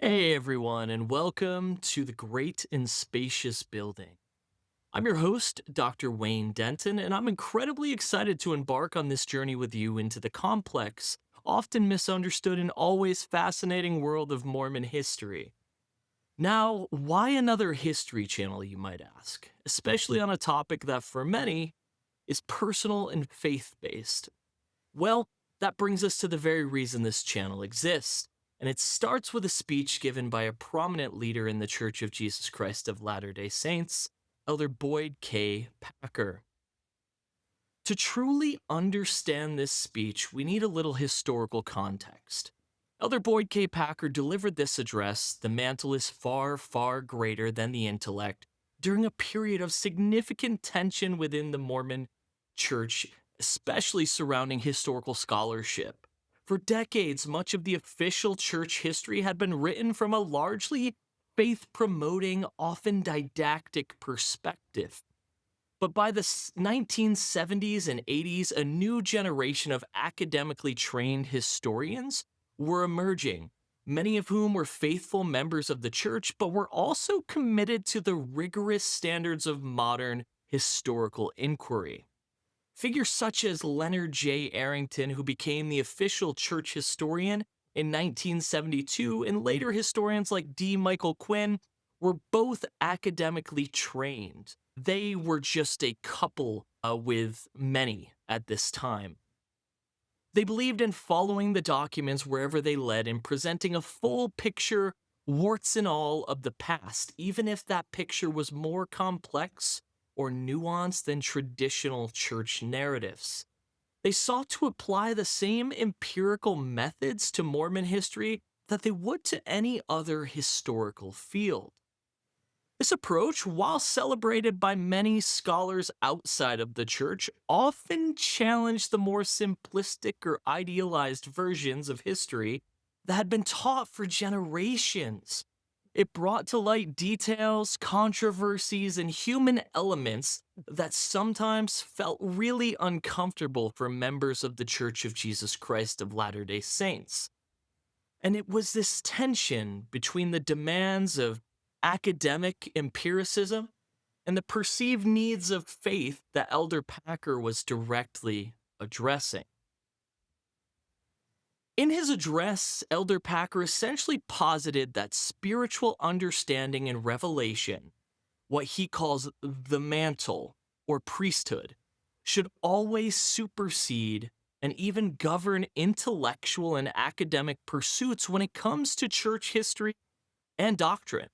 Hey everyone, and welcome to the Great and Spacious Building. I'm your host, Dr. Wayne Denton, and I'm incredibly excited to embark on this journey with you into the complex, often misunderstood, and always fascinating world of Mormon history. Now, why another history channel, you might ask, especially on a topic that for many is personal and faith based? Well, that brings us to the very reason this channel exists, and it starts with a speech given by a prominent leader in the Church of Jesus Christ of Latter day Saints, Elder Boyd K. Packer. To truly understand this speech, we need a little historical context. Elder Boyd K. Packer delivered this address, "The mantle is far, far greater than the intellect," during a period of significant tension within the Mormon Church, especially surrounding historical scholarship. For decades, much of the official church history had been written from a largely faith promoting, often didactic perspective. But by the 1970s and 80s, a new generation of academically trained historians were emerging, many of whom were faithful members of the church, but were also committed to the rigorous standards of modern historical inquiry. Figures such as Leonard J. Arrington, who became the official church historian in 1972, and later historians like D. Michael Quinn were both academically trained. They were just a couple with many at this time. They believed in following the documents wherever they led and presenting a full picture, warts and all, of the past, even if that picture was more complex or nuanced than traditional church narratives. They sought to apply the same empirical methods to Mormon history that they would to any other historical field. This approach, while celebrated by many scholars outside of the church, often challenged the more simplistic or idealized versions of history that had been taught for generations. It brought to light details, controversies, and human elements that sometimes felt really uncomfortable for members of the Church of Jesus Christ of Latter day Saints. And it was this tension between the demands of academic empiricism and the perceived needs of faith that Elder Packer was directly addressing. In his address, Elder Packer essentially posited that spiritual understanding and revelation, what he calls the mantle or priesthood, should always supersede and even govern intellectual and academic pursuits when it comes to church history and doctrine.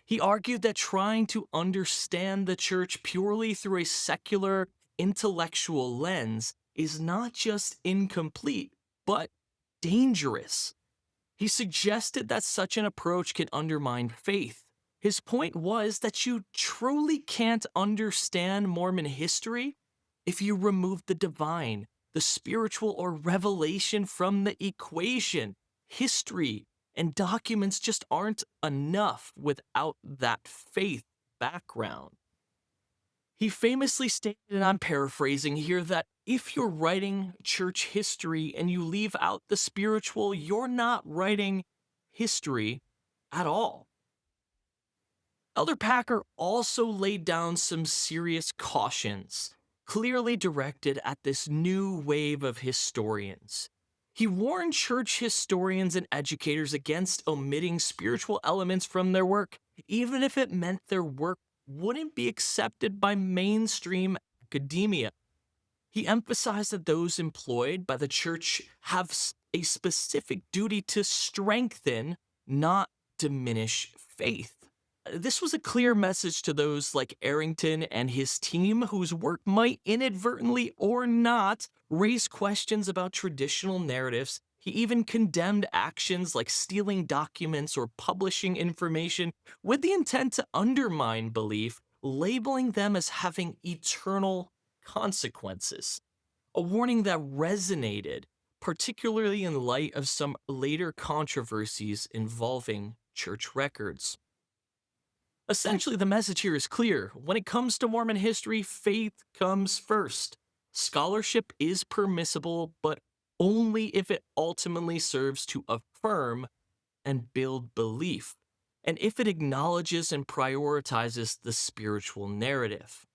He argued that trying to understand the church purely through a secular, intellectual lens is not just incomplete, but dangerous. He suggested that such an approach can undermine faith. His point was that you truly can't understand Mormon history if you remove the divine, the spiritual, or revelation from the equation. History and documents just aren't enough without that faith background. He famously stated, and I'm paraphrasing here, that if you're writing church history and you leave out the spiritual, you're not writing history at all. Elder Packer also laid down some serious cautions, clearly directed at this new wave of historians. He warned church historians and educators against omitting spiritual elements from their work, even if it meant their work wouldn't be accepted by mainstream academia. He emphasized that those employed by the church have a specific duty to strengthen, not diminish faith. This was a clear message to those like Arrington and his team, whose work might inadvertently or not raise questions about traditional narratives. He even condemned actions like stealing documents or publishing information with the intent to undermine belief, labeling them as having eternal consequences. A warning that resonated, particularly in light of some later controversies involving church records. Essentially, the message here is clear. When it comes to Mormon history, faith comes first. Scholarship is permissible, but only if it ultimately serves to affirm and build belief, and if it acknowledges and prioritizes the spiritual narrative.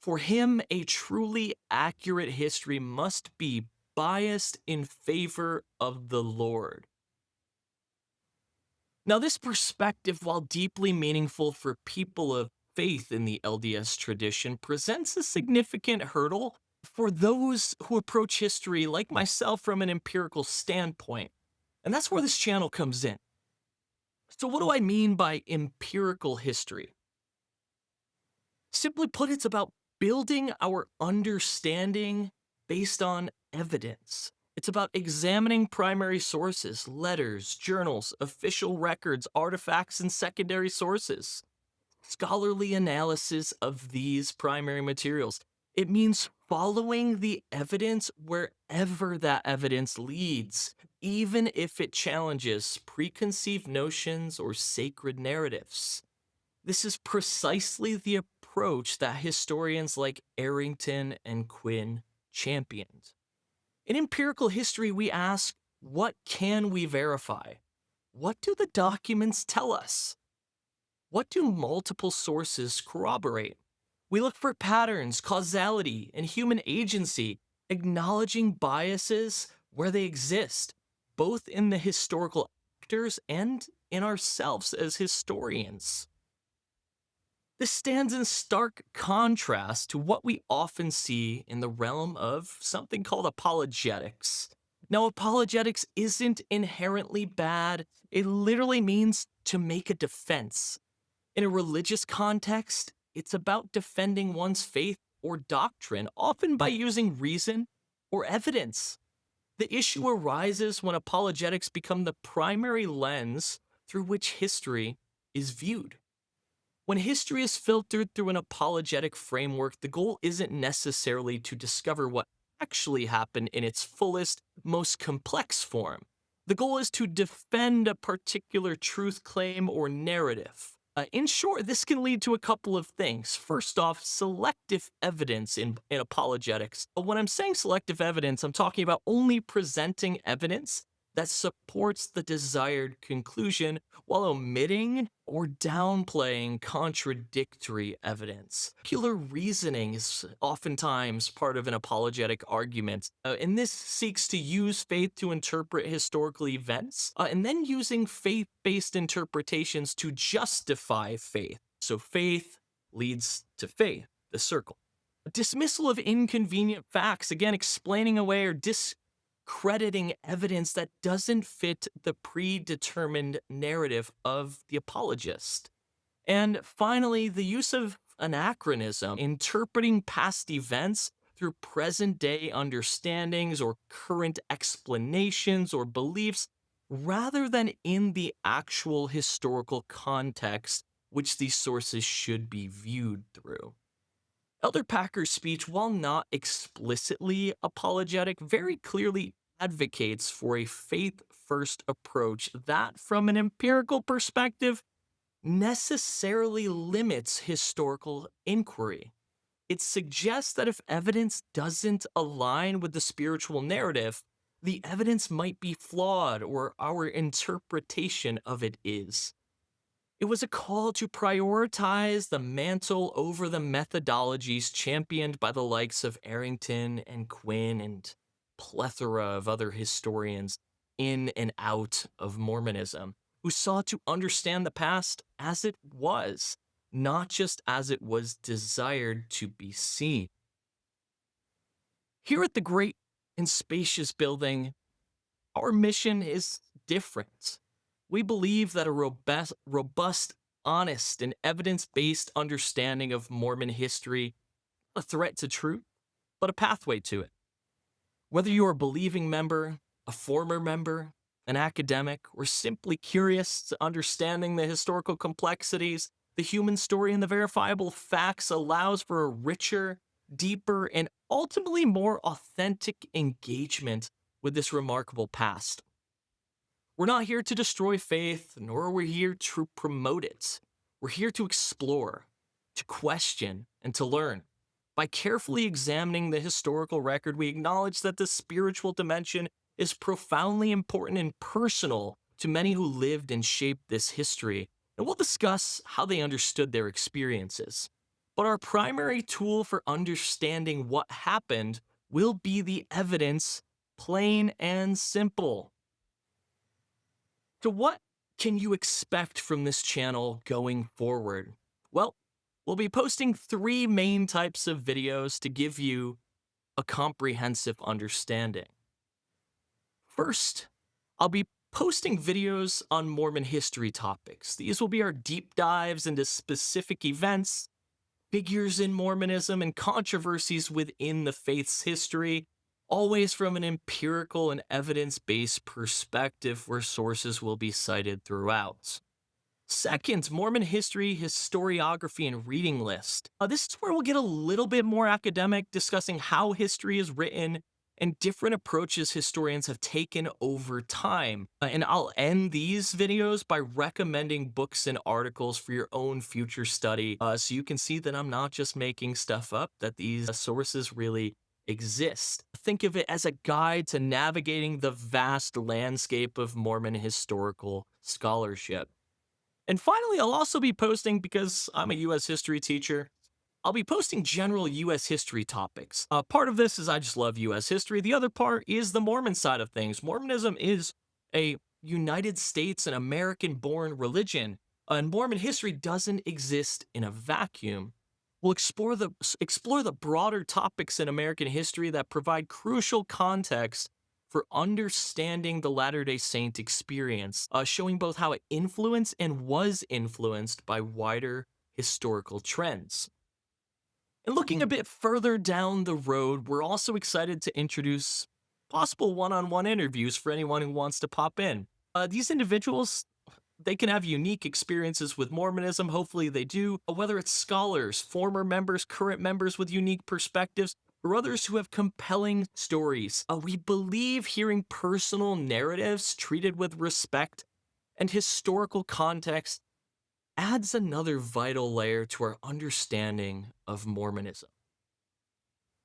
For him, a truly accurate history must be biased in favor of the Lord. Now, this perspective, while deeply meaningful for people of faith in the LDS tradition, presents a significant hurdle for those who approach history, like myself, from an empirical standpoint. And that's where this channel comes in. So, what do I mean by empirical history? Simply put, it's about building our understanding based on evidence. It's about examining primary sources, letters, journals, official records, artifacts, and secondary sources. Scholarly analysis of these primary materials. It means following the evidence wherever that evidence leads, even if it challenges preconceived notions or sacred narratives. This is precisely the approach that historians like Arrington and Quinn championed. In empirical history, we ask, what can we verify? What do the documents tell us? What do multiple sources corroborate? We look for patterns, causality, and human agency, acknowledging biases where they exist, both in the historical actors and in ourselves as historians. This stands in stark contrast to what we often see in the realm of something called apologetics. Now, apologetics isn't inherently bad, it literally means to make a defense. In a religious context, it's about defending one's faith or doctrine, often by using reason or evidence. The issue arises when apologetics become the primary lens through which history is viewed. When history is filtered through an apologetic framework, the goal isn't necessarily to discover what actually happened in its fullest, most complex form. The goal is to defend a particular truth claim or narrative. In short, this can lead to a couple of things. First off, selective evidence in apologetics. When I'm saying selective evidence, I'm talking about only presenting evidence that supports the desired conclusion while omitting or downplaying contradictory evidence. Circular reasoning is oftentimes part of an apologetic argument, and this seeks to use faith to interpret historical events, and then using faith-based interpretations to justify faith. So faith leads to faith, the circle. Dismissal of inconvenient facts, again, explaining away or discrediting evidence that doesn't fit the predetermined narrative of the apologist. And finally, the use of anachronism, interpreting past events through present day understandings or current explanations or beliefs, rather than in the actual historical context which these sources should be viewed through. Elder Packer's speech, while not explicitly apologetic, very clearly advocates for a faith first approach that, from an empirical perspective, necessarily limits historical inquiry. It suggests that if evidence doesn't align with the spiritual narrative, the evidence might be flawed or our interpretation of it is. It was a call to prioritize the mantle over the methodologies championed by the likes of Arrington and Quinn and plethora of other historians in and out of Mormonism, who sought to understand the past as it was, not just as it was desired to be seen. Here at the Great and Spacious Building, our mission is different. We believe that a robust, honest, and evidence-based understanding of Mormon history, a threat to truth, but a pathway to it. Whether you're a believing member, a former member, an academic, or simply curious to understanding the historical complexities, the human story and the verifiable facts allows for a richer, deeper, and ultimately more authentic engagement with this remarkable past. We're not here to destroy faith, nor are we here to promote it. We're here to explore, to question, and to learn. By carefully examining the historical record, we acknowledge that the spiritual dimension is profoundly important and personal to many who lived and shaped this history, and we'll discuss how they understood their experiences. But our primary tool for understanding what happened will be the evidence, plain and simple. So, what can you expect from this channel going forward? Well, we'll be posting three main types of videos to give you a comprehensive understanding. First, I'll be posting videos on Mormon history topics. These will be our deep dives into specific events, figures in Mormonism, and controversies within the faith's history, always from an empirical and evidence based perspective where sources will be cited throughout. Second, Mormon history, historiography, and reading list. This is where we'll get a little bit more academic, discussing how history is written and different approaches historians have taken over time. And I'll end these videos by recommending books and articles for your own future study, so you can see that I'm not just making stuff up, that these sources really exist. Think of it as a guide to navigating the vast landscape of Mormon historical scholarship. And finally, I'll also be posting, because I'm a US history teacher, I'll be posting general US history topics. Part of this is I just love US history. The other part is the Mormon side of things. Mormonism is a United States and American born religion, and Mormon history doesn't exist in a vacuum. We'll explore the broader topics in American history that provide crucial context for understanding the Latter-day Saint experience, showing both how it influenced and was influenced by wider historical trends. And looking a bit further down the road, we're also excited to introduce possible one-on-one interviews for anyone who wants to pop in. These individuals, they can have unique experiences with Mormonism. Hopefully they do. Whether it's scholars, former members, current members with unique perspectives, or others who have compelling stories. We believe hearing personal narratives treated with respect and historical context adds another vital layer to our understanding of Mormonism.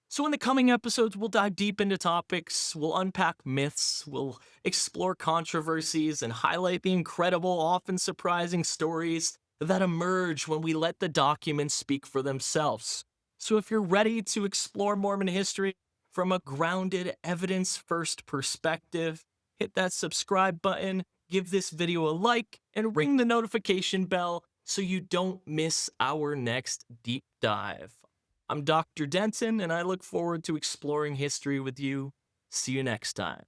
So in the coming episodes, we'll dive deep into topics, we'll unpack myths, we'll explore controversies, and highlight the incredible, often surprising stories that emerge when we let the documents speak for themselves. So if you're ready to explore Mormon history from a grounded, evidence-first perspective, hit that subscribe button, give this video a like, and ring the notification bell so you don't miss our next deep dive. I'm Dr. Denton, and I look forward to exploring history with you. See you next time.